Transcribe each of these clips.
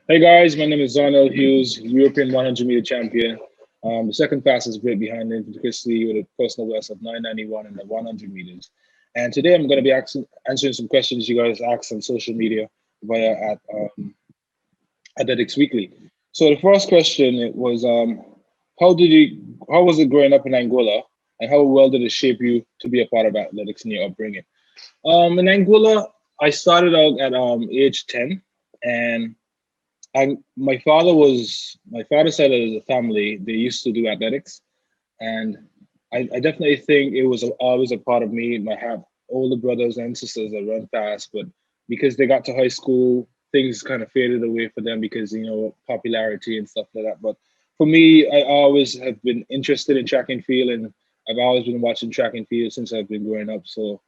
Hey guys, my name is Zharnel Hughes, European 100-meter champion. The second fastest Brit behind Infant Christie with a personal best of 991 in the 100 meters. And today I'm going to be answering some questions you guys asked on social media via at Athletics Weekly. So the first question it was, how was it growing up in Angola, and how well did it shape you to be a part of athletics in your upbringing? In Angola, I started out at age 10, and my father said that as a family they used to do athletics, and I definitely think it was always a part of me. I have older brothers and sisters that run fast, but because they got to high school, things kind of faded away for them because popularity and stuff like that. But for me, I always have been interested in track and field, and I've always been watching track and field since I've been growing up. So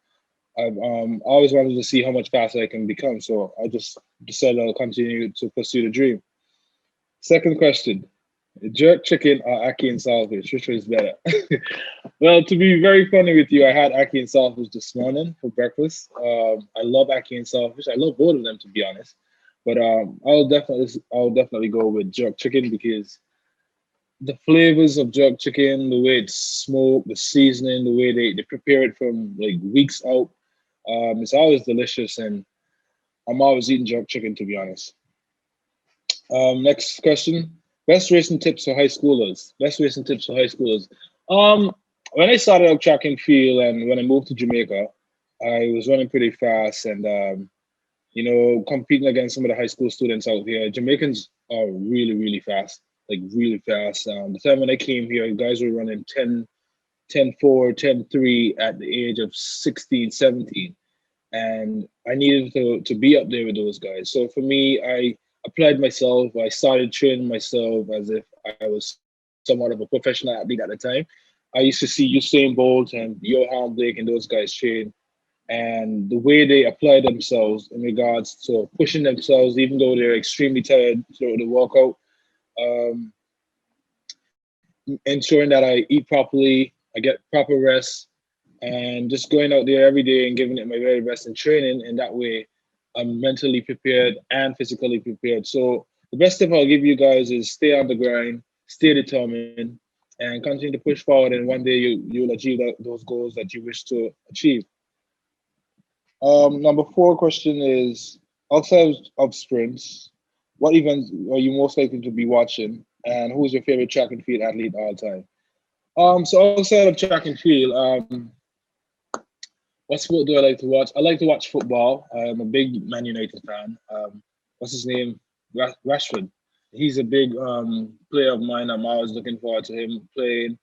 I've always wanted to see how much faster I can become. So I just decided I'll continue to pursue the dream. Second question: jerk chicken or ackee and saltfish? Which one is better? Well, to be very funny with you, I had ackee and saltfish this morning for breakfast. I love ackee and saltfish. I love both of them, to be honest. But I'll definitely go with jerk chicken because the flavors of jerk chicken, the way it's smoked, the seasoning, the way they prepare it from like weeks out, it's always delicious. And I'm always eating jerk chicken, to be honest. Next question. Best racing tips for high schoolers. Best racing tips for high schoolers. Um, when I started out track and field and when I moved to Jamaica, I was running pretty fast and competing against some of the high school students out here. Jamaicans are really, really fast, like really fast. The time when I came here, guys were running 10-4, 10-3 at the age of 16, 17, and I needed to be up there with those guys. So for me, I applied myself. I started training myself as if I was somewhat of a professional athlete at the time. I used to see Usain Bolt and Johan Blake and those guys train, and the way they apply themselves in regards to pushing themselves, even though they're extremely tired throughout the workout, um, ensuring that I eat properly, I get proper rest, and just going out there every day and giving it my very best in training. And that way, I'm mentally prepared and physically prepared. So the best tip I'll give you guys is stay on the grind, stay determined, and continue to push forward. And one day you'll achieve those goals that you wish to achieve. Number four question is outside of sprints, what events are you most likely to be watching, and who's your favorite track and field athlete all time? So outside of track and field, what sport do I like to watch? I like to watch football. I'm a big Man United fan. What's his name? Rashford. He's a big player of mine. I'm always looking forward to him playing.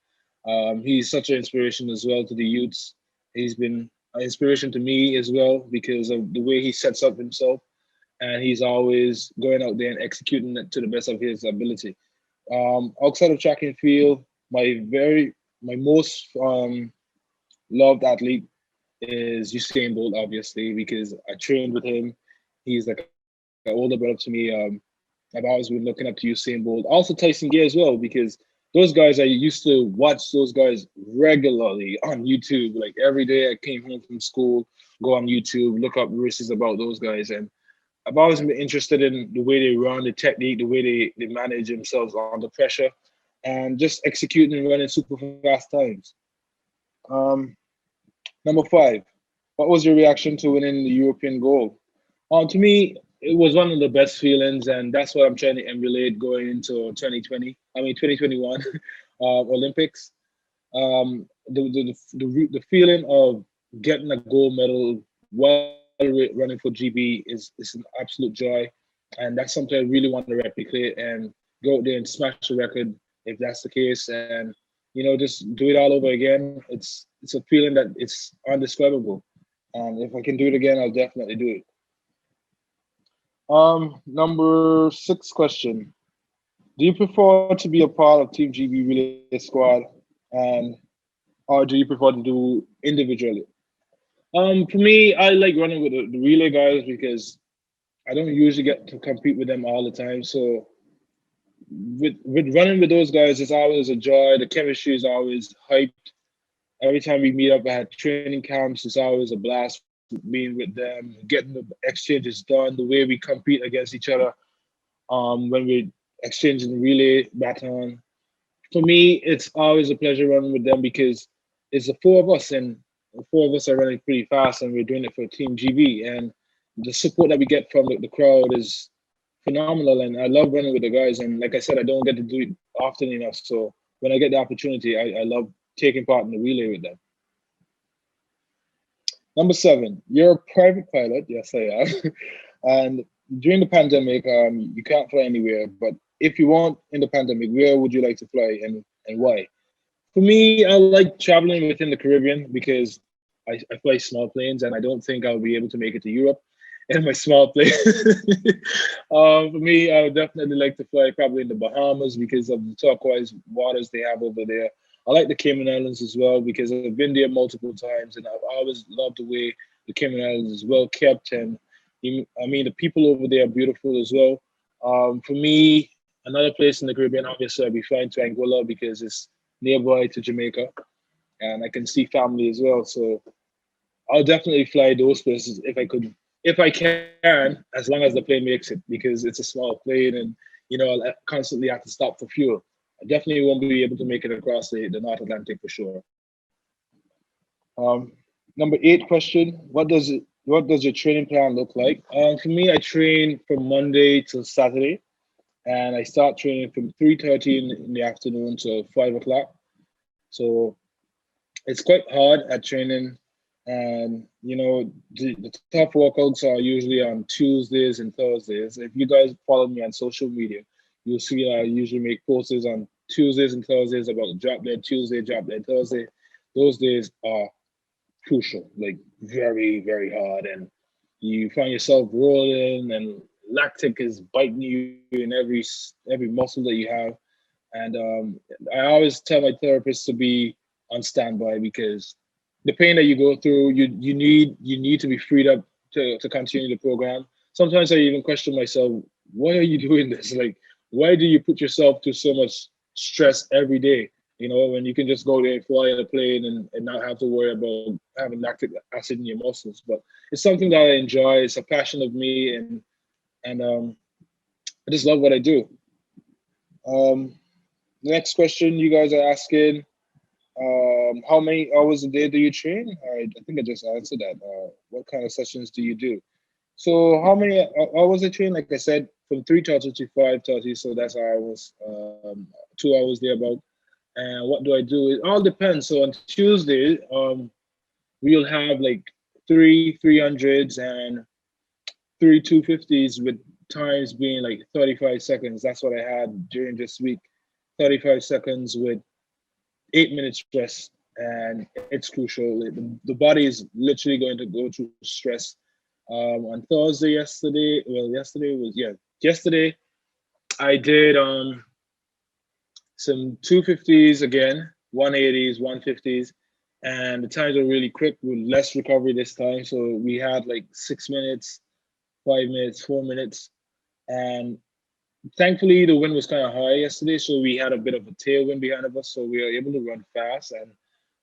He's such an inspiration as well to the youths. He's been an inspiration to me as well because of the way he sets up himself, and he's always going out there and executing it to the best of his ability. Outside of track and field, my most loved athlete is Usain Bolt, obviously, because I trained with him. He's like an older brother to me. I've always been looking up to Usain Bolt. Also Tyson Gay as well, because those guys, I used to watch those guys regularly on YouTube. Like every day I came home from school, go on YouTube, look up races about those guys. And I've always been interested in the way they run, the technique, the way they manage themselves under pressure, and just executing and running super fast times. Um, Number five, what was your reaction to winning the European gold? To me, it was one of the best feelings, and that's what I'm trying to emulate going into 2020. I mean 2021 Olympics. The feeling of getting a gold medal while running for GB is an absolute joy, and that's something I really want to replicate and go out there and smash the record if that's the case, and just do it all over again. It's a feeling that it's undescribable, and if I can do it again, I'll definitely do it. Number six question: do you prefer to be a part of Team GB relay squad, and or do you prefer to do individually? For me, I like running with the relay guys because I don't usually get to compete with them all the time. So with running with those guys, it's always a joy. The chemistry is always hyped. Every time we meet up at training camps, it's always a blast being with them, getting the exchanges done, the way we compete against each other. when we're exchanging relay baton. For me, it's always a pleasure running with them because it's the four of us, and the four of us are running pretty fast, and we're doing it for Team GB. And the support that we get from the crowd is phenomenal. And I love running with the guys. And like I said, I don't get to do it often enough. So when I get the opportunity, I love taking part in the relay with them. Number 7, you're a private pilot. Yes, I am. And during the pandemic, you can't fly anywhere. But if you weren't in the pandemic, where would you like to fly and why? For me, I like traveling within the Caribbean because I fly small planes and I don't think I'll be able to make it to Europe in my small plane. For me, I would definitely like to fly probably in the Bahamas because of the turquoise waters they have over there. I like the Cayman Islands as well because I've been there multiple times and I've always loved the way the Cayman Islands is well kept, and I mean the people over there are beautiful as well. For me, another place in the Caribbean, obviously, I'd be flying to Angola because it's nearby to Jamaica and I can see family as well. So I'll definitely fly those places if I can, as long as the plane makes it, because it's a small plane and I'll constantly have to stop for fuel. I definitely won't be able to make it across the North Atlantic for sure. Number 8 question: What does your training plan look like? For me, I train from Monday to Saturday, and I start training from 3:30 in the afternoon to 5 o'clock. So it's quite hard at training, and the tough workouts are usually on Tuesdays and Thursdays. If you guys follow me on social media, you'll see I usually make posts on Tuesdays and Thursdays about drop dead Tuesday, drop dead Thursday. Those days are crucial, like very, very hard, and you find yourself rolling, and lactic is biting you in every muscle that you have. And I always tell my therapist to be on standby because the pain that you go through, you need to be freed up to continue the program. Sometimes I even question myself, why are you doing this? Like, why do you put yourself through so much stress every day? When you can just go there and fly in a plane and not have to worry about having lactic acid in your muscles. But it's something that I enjoy. It's a passion of me, and I just love what I do. Um, Next question you guys are asking: how many hours a day do you train? I think I just answered that. What kind of sessions do you do? So how many hours I train? Like I said, from 3:30 to 5:30. So that's hours, 2 hours there about. And what do I do? It all depends. So on Tuesday, we'll have like three 300s and three 250s with times being like 35 seconds. That's what I had during this week. 35 seconds with 8 minutes rest, and it's crucial. The body is literally going to go through stress. On Thursday, yesterday I did some 250s again, 180s, 150s, and the times were really quick with less recovery this time. So we had like 6 minutes, 5 minutes, 4 minutes, and thankfully the wind was kind of high yesterday, so we had a bit of a tailwind behind of us, so we were able to run fast. And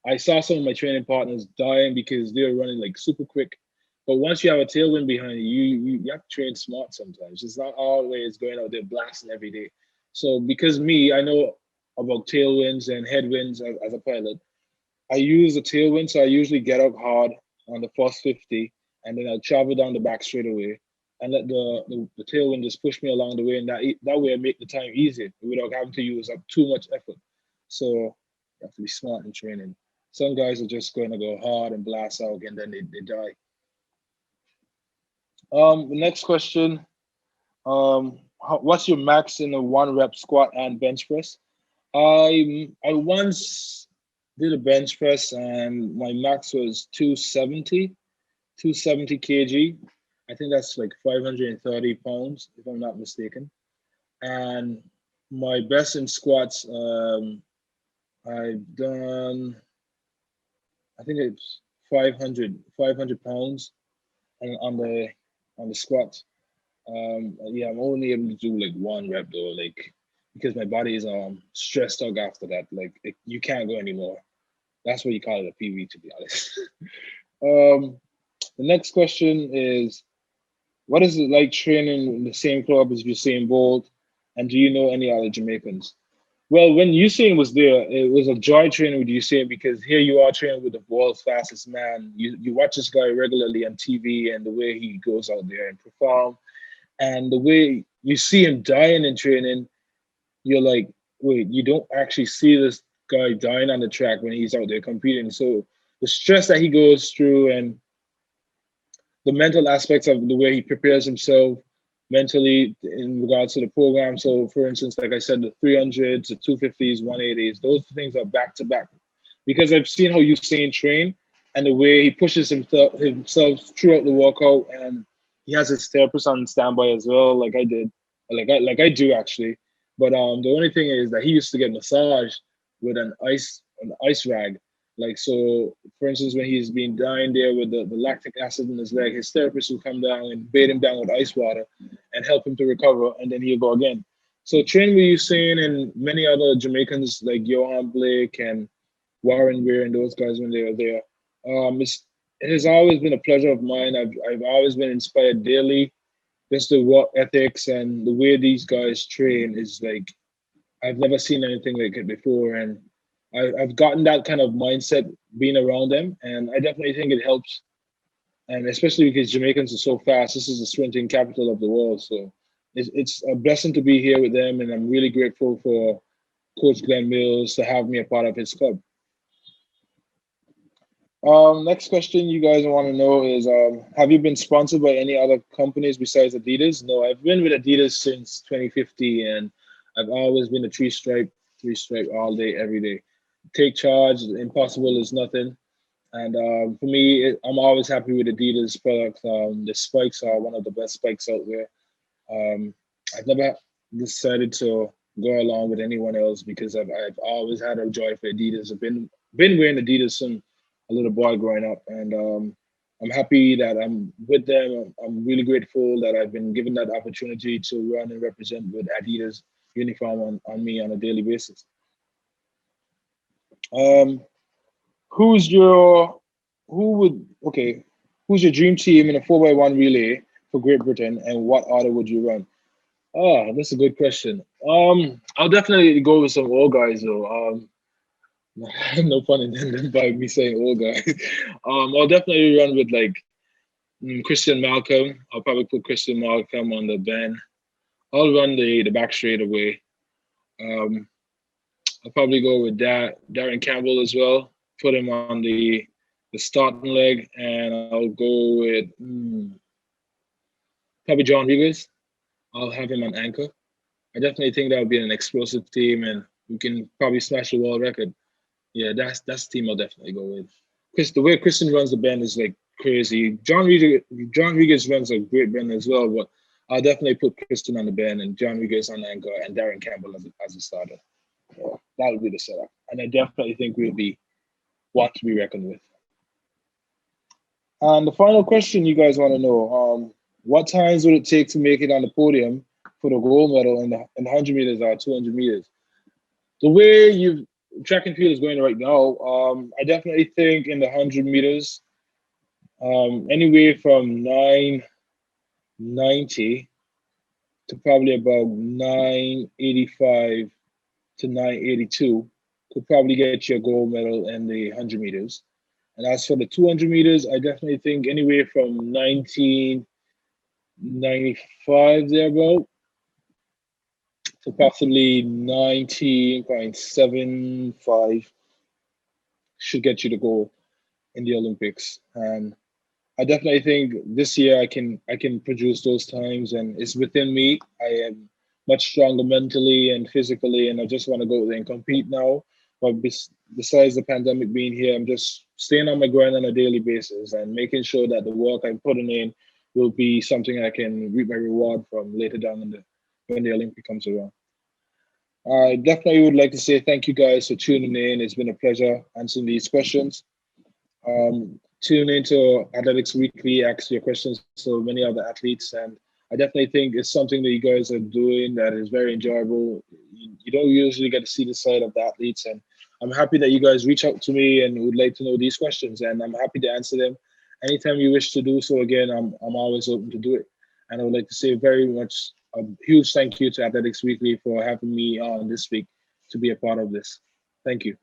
I saw some of my training partners dying because they were running like super quick. But once you have a tailwind behind you have to train smart sometimes. It's not always going out there blasting every day. So because me, I know about tailwinds and headwinds as a pilot. I use the tailwind, so I usually get up hard on the first 50, and then I'll travel down the back straight away and let the tailwind just push me along the way, and that way I make the time easier without having to use up too much effort. So you have to be smart in training. Some guys are just going to go hard and blast out, and then they die. The next question: what's your max in a 1 rep squat and bench press? I once did a bench press and my max was 270 kg. I think that's like 530 pounds, if I'm not mistaken. And my best in squats, I've done, I think it's 500 pounds on the squats. Yeah, I'm only able to do like 1 rep though, like because my body is stressed out after that. Like you can't go anymore. That's what you call it a PV, to be honest. The next question is: What is it like training in the same club as Usain Bolt? And do you know any other Jamaicans? Well, when Usain was there, it was a joy training with Usain because here you are training with the world's fastest man. You watch this guy regularly on TV and the way he goes out there and perform, and the way you see him dying in training, you're like, wait, you don't actually see this guy dying on the track when he's out there competing. So the stress that he goes through and the mental aspects of the way he prepares himself mentally in regards to the program. So, for instance, like I said, the 300s, the 250s, 180s, those things are back to back. Because I've seen how Usain train and the way he pushes himself throughout the workout, and he has his therapist on standby as well, like I did, like I do actually. But the only thing is that he used to get massaged with an ice rag, like, so, for instance, when he's been dying there with the lactic acid in his leg, his therapist will come down and bathe him down with ice water and help him to recover, and then he'll go again. So, train with Usain and many other Jamaicans like Johan Blake and Warren Weir and those guys when they were there. It has always been a pleasure of mine. I've always been inspired daily. Just the work ethics and the way these guys train is like I've never seen anything like it before, and I've gotten that kind of mindset being around them, and I definitely think it helps. And especially because Jamaicans are so fast, this is the sprinting capital of the world, so it's a blessing to be here with them, and I'm really grateful for Coach Glenn Mills to have me a part of his club. Next question you guys want to know is, have you been sponsored by any other companies besides Adidas? No, I've been with Adidas since 2015, and I've always been a three stripe all day, every day. Take charge, impossible is nothing. And for me, I'm always happy with Adidas products. The spikes are one of the best spikes out there. Um, I've never decided to go along with anyone else because I've always had a joy for Adidas. I've been wearing Adidas since a little boy growing up, and I'm happy that I'm with them. I'm really grateful that I've been given that opportunity to run and represent with Adidas uniform on me on a daily basis. Um, who's your who would okay? Who's your dream team in a 4x1 relay for Great Britain, and what order would you run? Oh, that's a good question. I'll definitely go with some old guys though. No pun intended by me saying old guys. I'll definitely run with like Christian Malcolm. I'll probably put Christian Malcolm on the bench. I'll run the back straight away. Um, I'll probably go with that Darren Campbell as well. Put him on the starting leg, and I'll go with probably John Riggers. I'll have him on anchor. I definitely think that would be an explosive team, and we can probably smash the world record. Yeah, that's the team I'll definitely go with. Chris, the way Christian runs the band is like crazy. John Regis runs a great band as well, but I'll definitely put Christian on the band and John Regis on anchor and Darren Campbell as a starter. Yeah, that would be the setup, and I definitely think we'll be one to be reckoned with. And the final question you guys want to know: what times would it take to make it on the podium for the gold medal in the 100 meters or 200 meters? The way you track and field is going right now, I definitely think in the 100 meters, anywhere from 990 to probably about 985 to 982 could probably get you a gold medal in the 100 meters. And as for the 200 meters, I definitely think anywhere from 1995 thereabout to possibly 19.75 should get you the gold in the Olympics. And I definitely think this year I can produce those times, and it's within me. I am much stronger mentally and physically, and I just want to go there and compete now. But besides the pandemic being here, I'm just staying on my grind on a daily basis and making sure that the work I'm putting in will be something I can reap my reward from later down in the when the Olympic comes around. I definitely would like to say thank you guys for tuning in. It's been a pleasure answering these questions. Tune into Athletics Weekly, ask your questions to many other athletes, and I definitely think it's something that you guys are doing that is very enjoyable. You don't usually get to see the side of the athletes, and I'm happy that you guys reach out to me and would like to know these questions, and I'm happy to answer them anytime you wish to do so. Again, I'm always open to do it. And I would like to say very much a huge thank you to Athletics Weekly for having me on this week to be a part of this. Thank you.